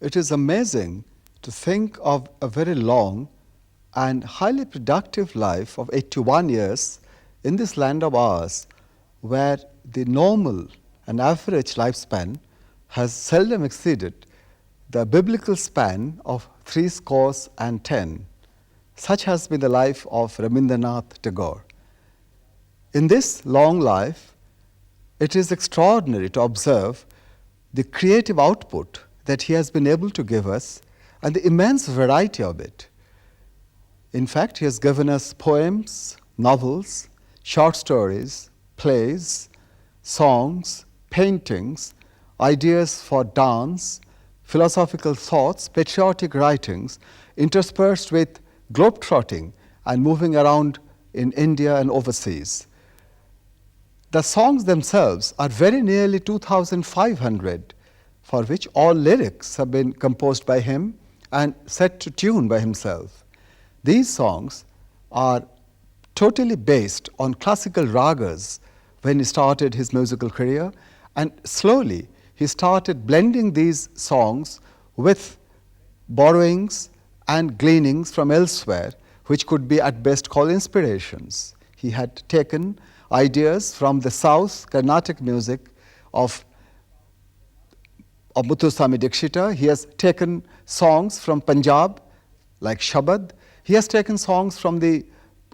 It is amazing to think of a very long and highly productive life of 81 years in this land of ours, where the normal and average lifespan has seldom exceeded the biblical span of 70. Such has been the life of Rabindranath Tagore. In this long life, it is extraordinary to observe the creative output that he has been able to give us and the immense variety of it. In fact, he has given us poems, novels, short stories, plays, songs, paintings, ideas for dance, philosophical thoughts, patriotic writings, interspersed with globetrotting and moving around in India and overseas. The songs themselves are very nearly 2,500, for which all lyrics have been composed by him and set to tune by himself. These songs are totally based on classical ragas when he started his musical career, and slowly he started blending these songs with borrowings and gleanings from elsewhere, which could be at best called inspirations. He had taken ideas from the South Carnatic music of Muthuswami Dikshita. He has taken songs from Punjab, like Shabad. He has taken songs from the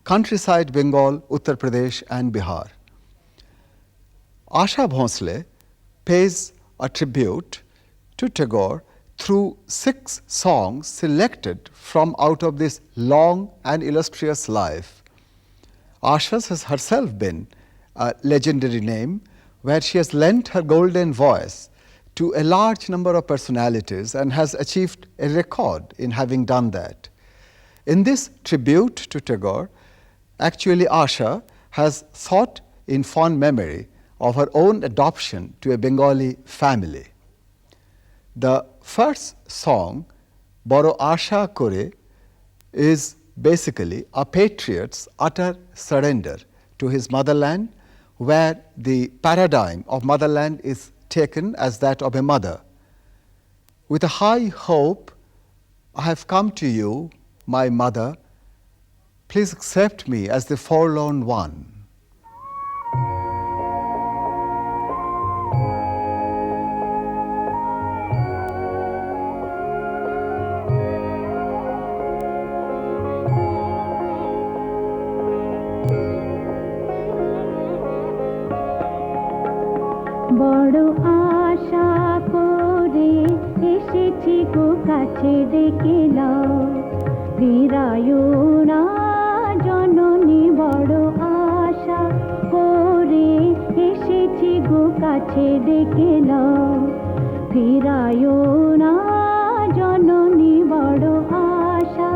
countryside Bengal, Uttar Pradesh and Bihar. Asha Bhonsle pays a tribute to Tagore through 6 songs selected from out of this long and illustrious life. Asha has herself been a legendary name, where she has lent her golden voice to a large number of personalities and has achieved a record in having done that. In this tribute to Tagore, actually Asha has thought in fond memory of her own adoption to a Bengali family. The first song, Boro Asha Kore, is basically a patriot's utter surrender to his motherland, where the paradigm of motherland is taken as that of a mother. With a high hope, I have come to you, my mother. Please accept me as the forlorn one. বড় আশা করে এসেছি গো কাছে ডেকে নাও, ফিরায়ো না জননী। বড় আশা করে এসেছি গো কাছে ডেকে নাও, ফিরায়ো না জননী। বড় আশা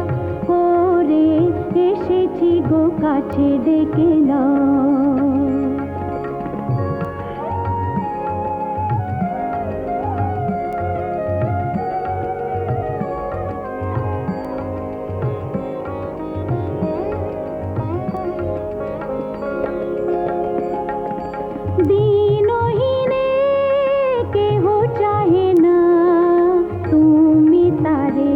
করে এসেছি গো কাছে ডেকে নাও। দিনহীনে কেহ চাহে না, তুমি তারে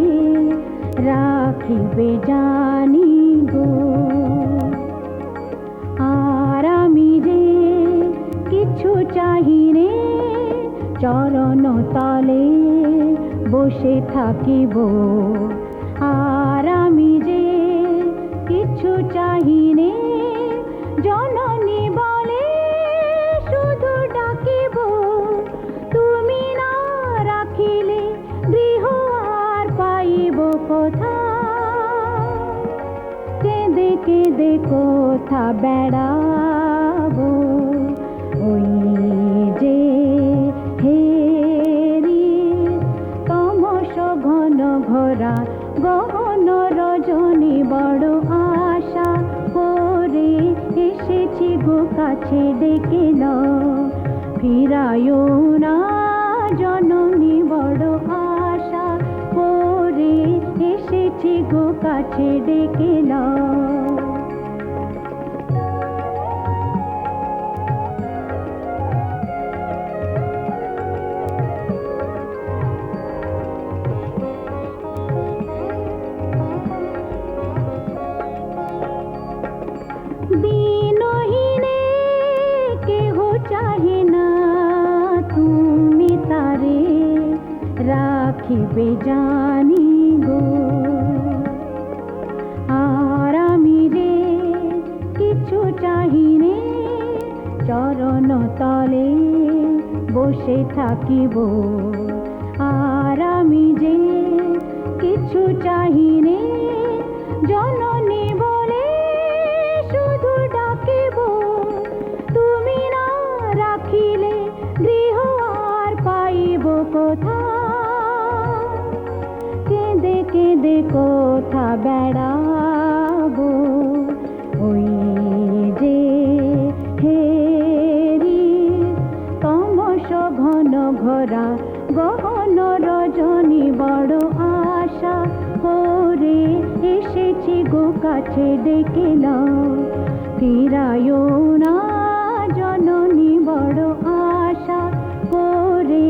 রাখিবে জানি গো। আর আমি যে কিছু চাহি রে, চরণ তলে বসে থাকিব। আর আমি যে কিছু চাহি রে, জননী বলে শুধু ডাকিব। তুমি না রাখিলে গৃহ আর পাইব কোথা, কেঁদে কেঁদে কোথা বেড়াবো। ওই যে হেরি তমস ঘন ঘোরা গহন রজনী। বড় আশা করে এসেছি গো কাছে ডেকে নাও, ফিরায়ো না জননী। বড় আশা করে এসেছি গো কাছে ডেকে নাও। দিনহীনে কেহ চাহে না তুমি তারে রাখিবে জানি গো আর আমি রে কিছু চাহিনে চরণ তলে বসে থাকিব আর আমি যে কিছু চাহিনে জননী বলে শুধু ডাকিব তুমি না রাখিলে গৃহ আর পাইব কোথা কেঁদে কেঁদে কোথা বেড়াবো ওই যে হেরি তমস ঘন ঘোরা গহন রজনী বড় আশা করে এসেছি গো কাছে ডেকে নাও ফিরায় না জননী বড় আশা করে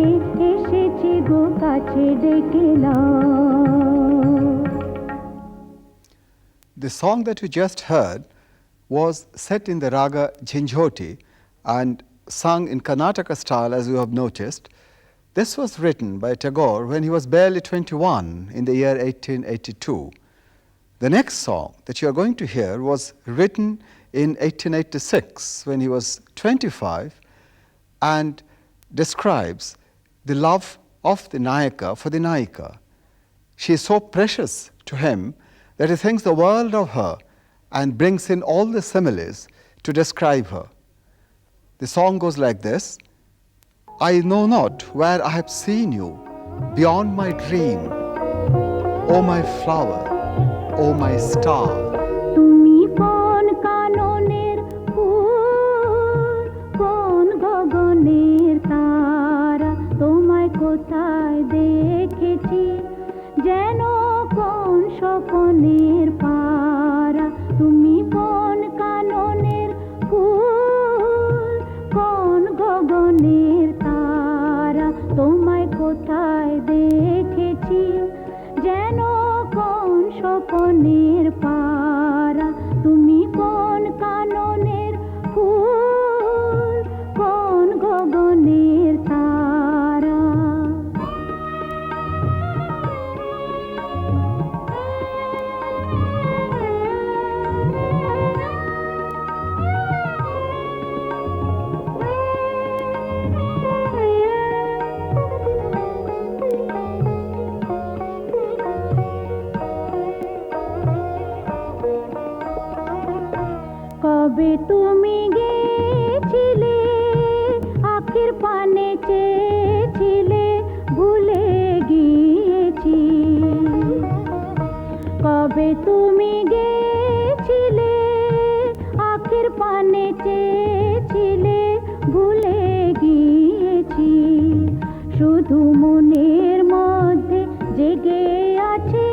এসেছি গো কাছে ডেকে নাও। The song that you just heard was set in the raga Jhinjhoti and sung in Karnataka style, as you have noticed. This was written by Tagore when he was barely 21 in the year 1882. The next song that you are going to hear was written in 1886 when he was 25 and describes the love of the Nayaka for the Nayika. She is so precious to him that he thinks the world of her and brings in all the similes to describe her. The song goes like this: I know not where I have seen you beyond my dream, O my flower, O my star. তুমি কোন কাননের ফুল কোন গগনের তারা তোমায় কোথায় দেখেছি যেন কোন স্বপনের পারা তুমি কোন কাননের ফুল কোন গগনের তারা তোমায় কোথায় দেখেছি যেন কোন স্বপনের পারা তুমি কোন কাননের ফুল কোন গগনের তারা। কবে তুমি গেছিলে আখির পানে চেয়েছিলে ভুলে গিয়েছি কবে তুমি গেছিলে আখির পানে চেয়েছিলে ভুলে গিয়েছি শুধু মনের মধ্যে জেগে আছে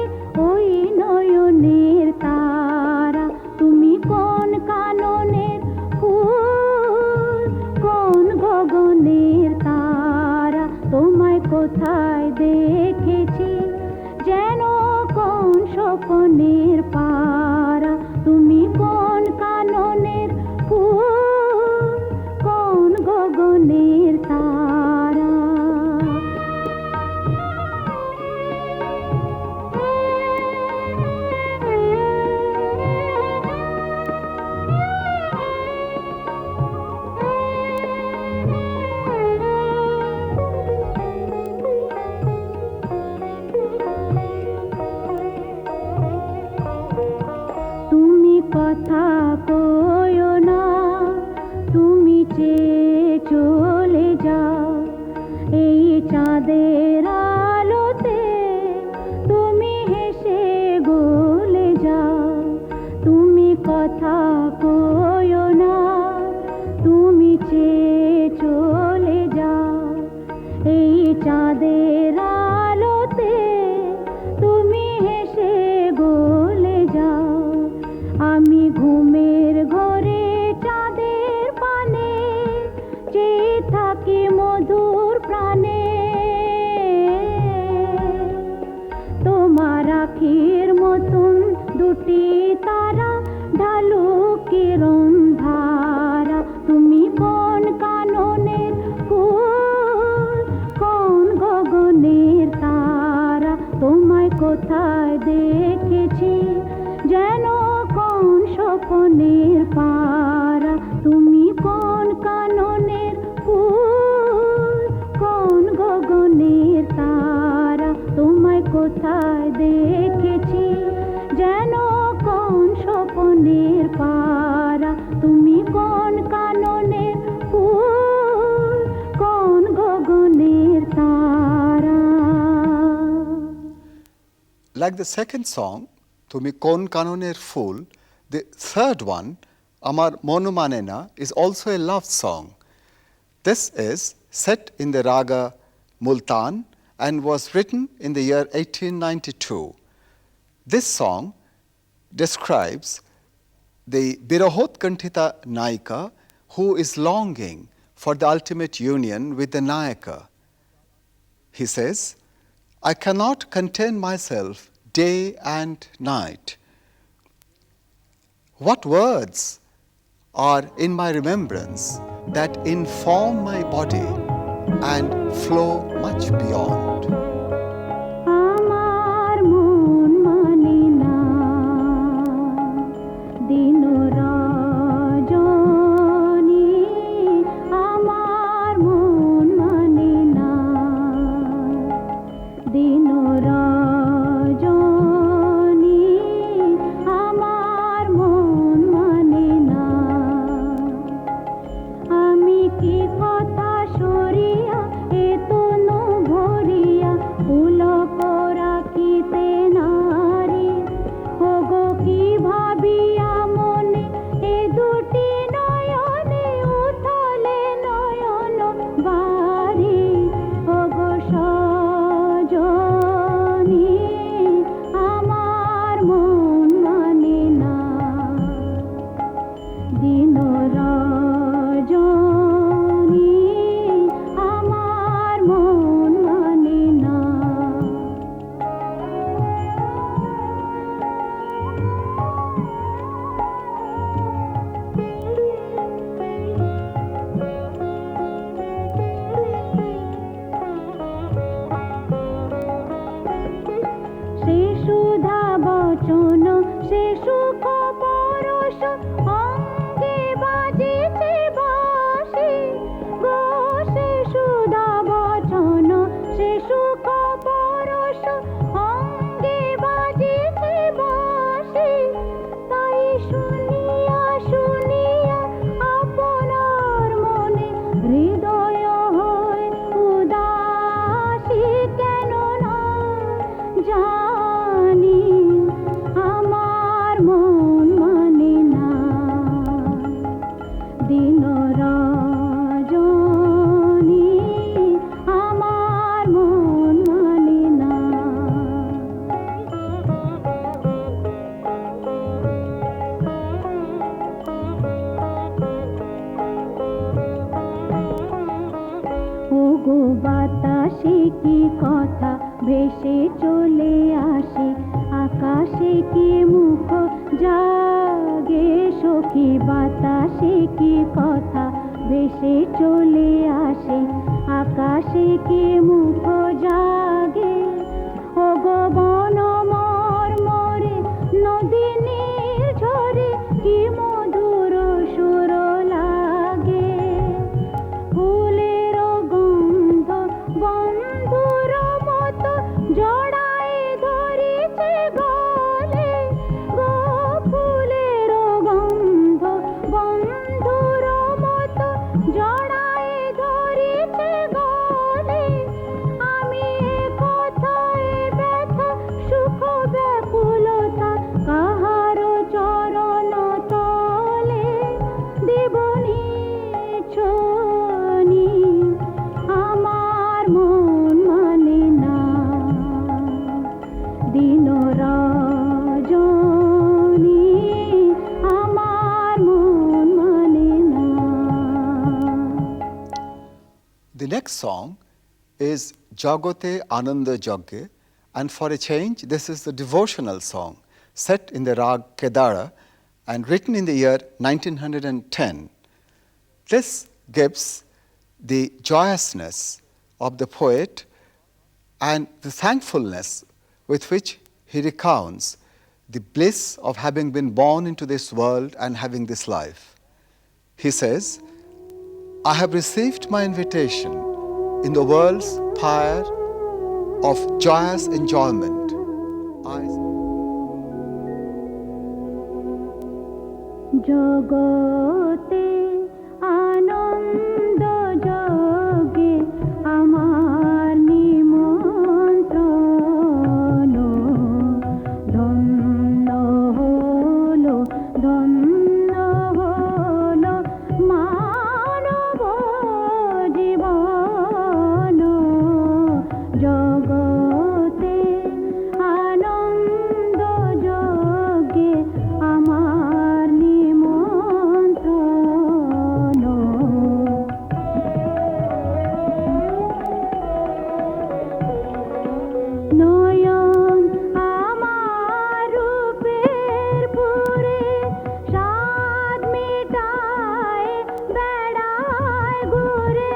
ওই নয়নের তারা তুমি কোন কাননের ফুল কোন গগনের তারা তোমায় কোথায় দেখেছি যেন কোন স্বপনের পারা তুমি কোন কাননের ফুল কোন গগনের তারা। তুমি কথা কইও না তুমি চেয়ে চলে যাও এই চাঁদের আলোতে তুমি হেসে গলে যাও তুমি কথা কইও না তুমি চেয়ে চলে যাও এই চাঁদের আলোতে তুমি হেসে গলে যাও আমি ঘুমের ঘরে চাঁদের পানে কোথায় দেখেছি যেন কোন স্বপনের পারা তুমি কোন কাননের ফুল কোন গগনের তারা তোমায় কোথায় দেখেছি যেন কোন স্বপনের পারা তুমি কোন কাননের ফুল কোন গগনের তারা. Like the second song, Tumi Kon Kanoner Fool, the third one, Amar Monu Manena, is also a love song. This is set in the raga Multan and was written in the year 1892. This song describes the Birahot Kantita Naika who is longing for the ultimate union with the Nayaka. He says, I cannot contain myself day and night. What words are in my remembrance that inform my body and flow much beyond? আমার মন মানে না দিন রজনী আমার মন মানে না দিন রজনী আমার মন মানে না আমি কি কথা সরিয়া এ তনু ভরিয়া পুলক রাখিতে নারী ওগো কি ভাবিয়া মনে এ দুটি নয়নে উথলে নয়ন বাড়ি ওগো সজনী আমার মন মানে না দিন রজনী আমার মন মানে না. সে সুধা বচন সে সুখ পরশ অঙ্গে বাজিছে বাঁশি গো সে সুধা বচন সে সুখ পরশ অঙ্গে বাজিছে বাঁশি তাই শুনিয়া শুনিয়া আপনার মনে হৃদয় হয় উদাসী কেন না জানি আমার মন মানে না দিন রজনী আমার মন মানে না. ওগো বাতাসে কি কথা ভেসে চলে আসে আকাশে কি মুখ জাগে সখী বাতাসে কি কথা ভেসে চলে আসে আকাশে কি মুখ জাগে ওগো বন মর্মরে নদী নির্ঝরে কি মধুর সুর লাগে ফুলের গন্ধ বন্ধুর মতো জড়ায় ধরিছে গলে গো ফুলের গন্ধ বন্ধুর মতো জড়ায় ধরিছে গলে আমি এ কথায় ব্যথা সুখ ব্যাকুলতা কাহারো চরণ তলে দেবনি ছনি আমার মন মানে না দিন রজনী আমার মন মানে না. The next song is Jagote Ananda Jagge, and for a change, this is the devotional song set in the rag Kedara and written in the year 1910. This gives the joyousness of the poet and the thankfulness with which he recounts the bliss of having been born into this world and having this life. He says, I have received my invitation in the world's pyre of joyous enjoyment. জগতে আনন্দ যোগে আমার নিমন্ত্রণ ধন্য হলো মানব জীবন জগতে আনন্দ যোগে আমার নিমন্ত্রণ নয়ন আমার রূপের পুরে স্বাদ মেটায় বেড়ায় ঘুরে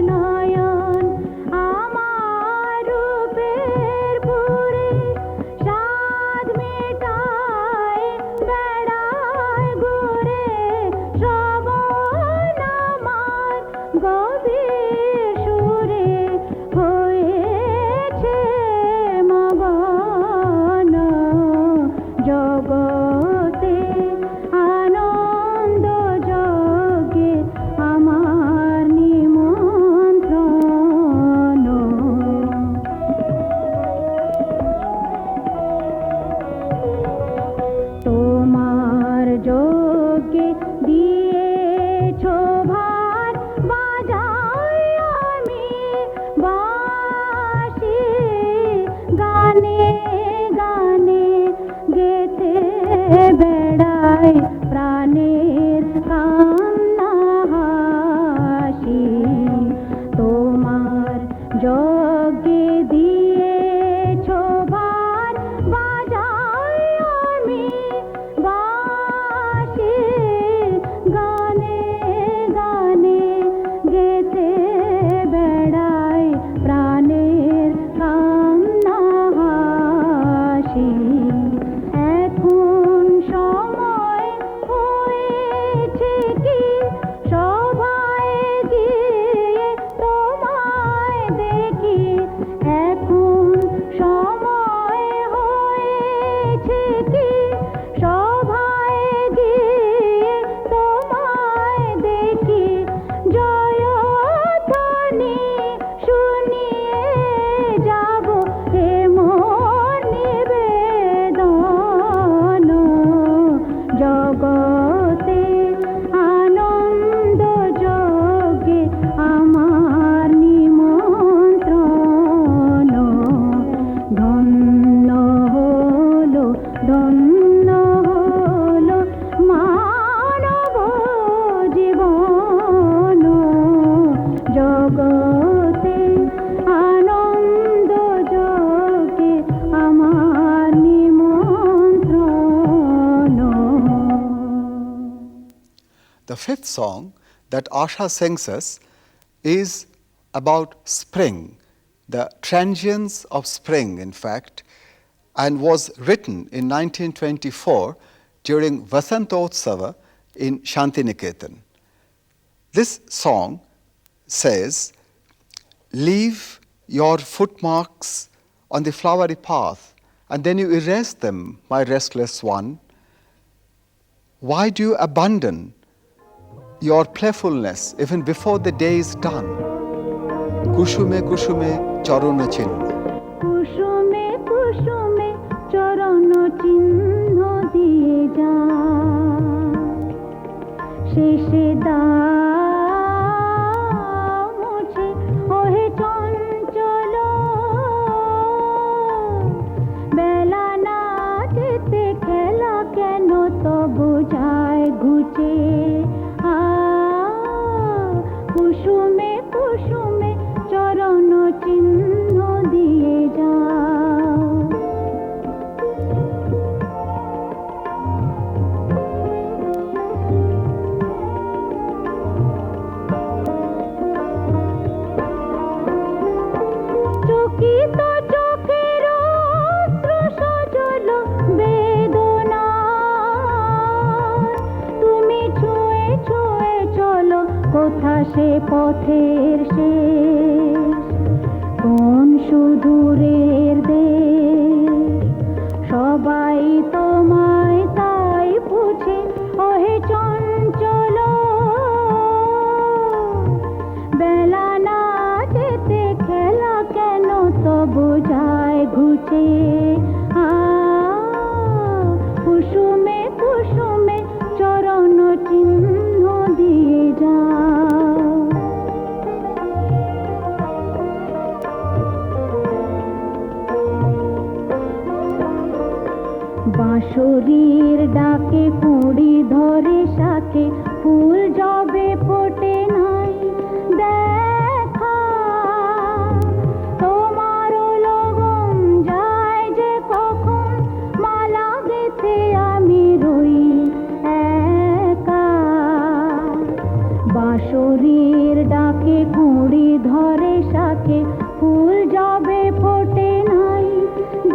নয়ন আমার রূপের পুরে স্বাদ মেটায় বেড়ায় ঘুরে শ্রবণ আমার গভীর সুরে হয়েছে মগন জগতে আনন্দ যোগে আমার নিমন্ত্রণ তোমার যোগে দিয়েছ ভার বাজাই আমি বাঁশি গানে গানে গেতে বেড়াই প্রাণের কান্না হাসি তোমার যোগে দিয়েছ ভার বাজাই আমি বাঁশি গানে গানে গেতে বেড়াই প্রাণের কান্না হাসি এখন সময় হয়েছে কি সভায় গিয়ে তোমায় দেখি এখন সময় হয়েছে কি সভায় গিয়ে তোমায় দেখি জয়ধ্বনি শুনিয়ে যাব হে মোর নিবেদন জগতে আনন্দ যোগে আমার নিমন্ত্রণ ধন্য হলো মানব জীবন জগতে আনন্দ যোগে আমার নিমন্ত্রণ The fifth song that Asha sings us is about spring, the transience of spring, in fact, and was written in 1924 during Vasantotsava in Shantiniketan. This song says, leave your footmarks on the flowery path, and then you erase them, my restless one. Why do you abandon your playfulness even before the day is done? Kushume kushume charana chinna. কুসুমে কুসুমে চরণ চিহ্ন দিয়ে যা শেষে দাও মুছে ওহে চঞ্চল বেলা না যেতে খেলা কেন তবু যায় ঘুচে কুসুমে কুসুমে চরণ চিহ্ন দিয়ে যাও কোথা সে পথের শেষ, কোন সুদূরের দেশ, সবাই তোমায় তাই পুছে, ওহে চঞ্চল বেলা না যেতে খেলা কেন তবু যায় ঘুচে। কুসুমে কুসুমে চরণ চিহ্ন দিয়ে যাও। বাঁশরীর ডাকে কুঁড়ি ধরে শাকে, ফুল জবে ফোটে নাই দেখা, তোমারও লগন যায় যে কখন, মালা গেথে আমি রই একা। বাঁশরীর ডাকে কুঁড়ি ধরে শাকে, ফুল জবে ফোটে নাই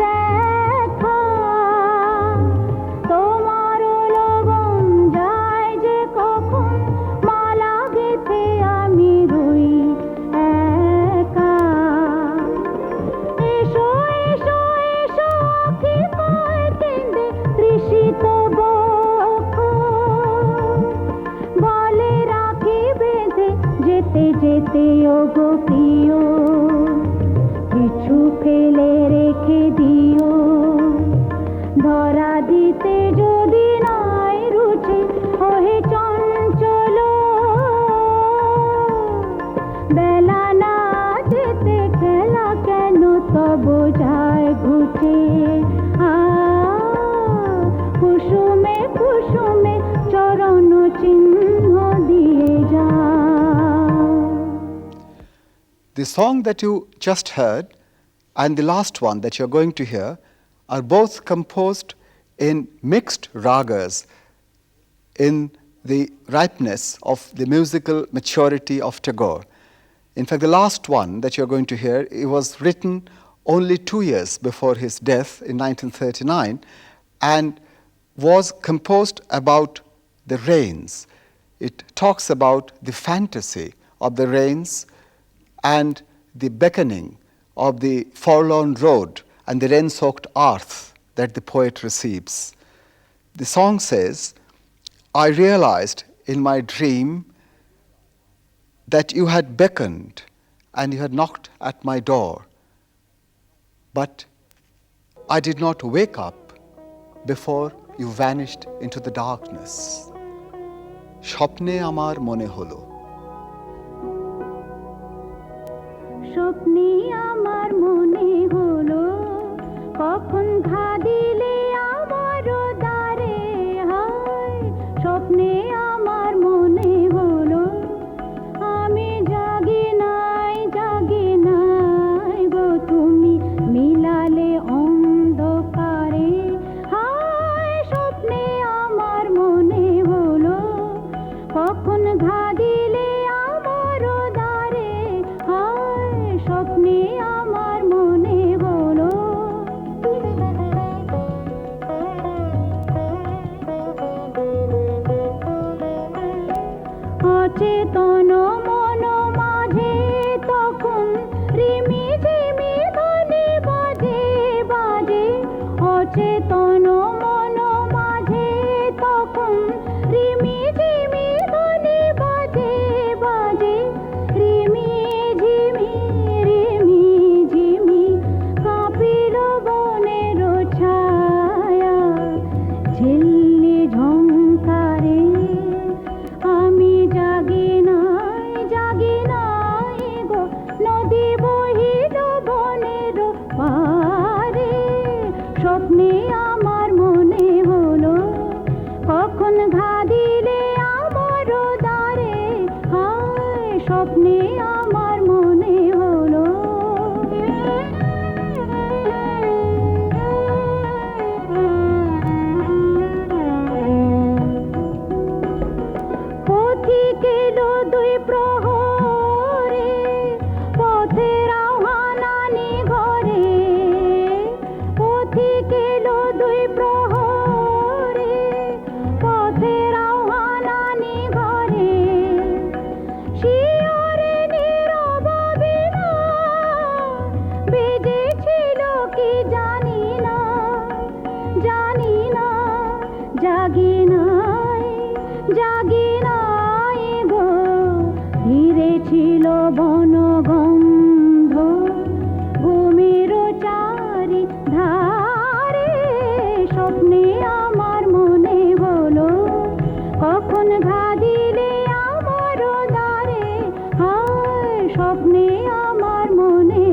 দেখা, তোমারও লগন যায় যে কখন, মালা গেথে আমি রই একা। এসো এসো এসো আঁখি পায় কেঁদে তৃষিত বক্ষ, বলে রাখি বেঁধে যেতে যেতে ওগো প্রিয়, কিছু ফেলে রেখে দিও, ধরা দিতে যদি নাই রুচে, ওহে চঞ্চল বেলা না যেতে খেলা কেন তবু যায় ঘুচে। কুসুমে কুসুমে চরণ চিহ্ন দিয়ে যাও। The song that you just heard and the last one that you're going to hear are both composed in mixed ragas, in the ripeness of the musical maturity of Tagore. In fact, the last one that you're going to hear, it was written only 2 years before his death in 1939 and was composed about the rains. It talks about the fantasy of the rains and the beckoning of the forlorn road and the rain-soaked earth that the poet receives. The song says, I realized in my dream that you had beckoned and you had knocked at my door, but I did not wake up before you vanished into the darkness. স্বপ্নে আমার মনে হলো। স্বপ্নে আমার মনে হলো, কখন ঘা দিলে আমারও দ্বারে, হায় স্বপ্নে আমার মনে হলো, আমি জাগি নাই গো তুমি মিলালে অন্ধকারে। হায় স্বপ্নে আমার মনে হলো, কখন ঘা দিলে আমারও দ্বারে, হায় স্বপ্নে আমার মনে হলো। অচেতন মন মাঝে তখন রিমি ঝিমি ধ্বনি বাজে বাজে, অচেতন মন মাঝে তখন রিমি ঝিমি ধ্বনি বাজে বাজে, রিমি ঝিমি কাঁপিল বনের ছায়া, ঝিল্লি ঝংকারে আমি জাগি নাই জাগে নাই গো ধীরে ছিল বনগন্ধ ঘুমের চারি ধারে স্বপ্নে আমার মনে হলো কখন ঘা দিলে আমার দ্বারে হায় স্বপ্নে আমার মনে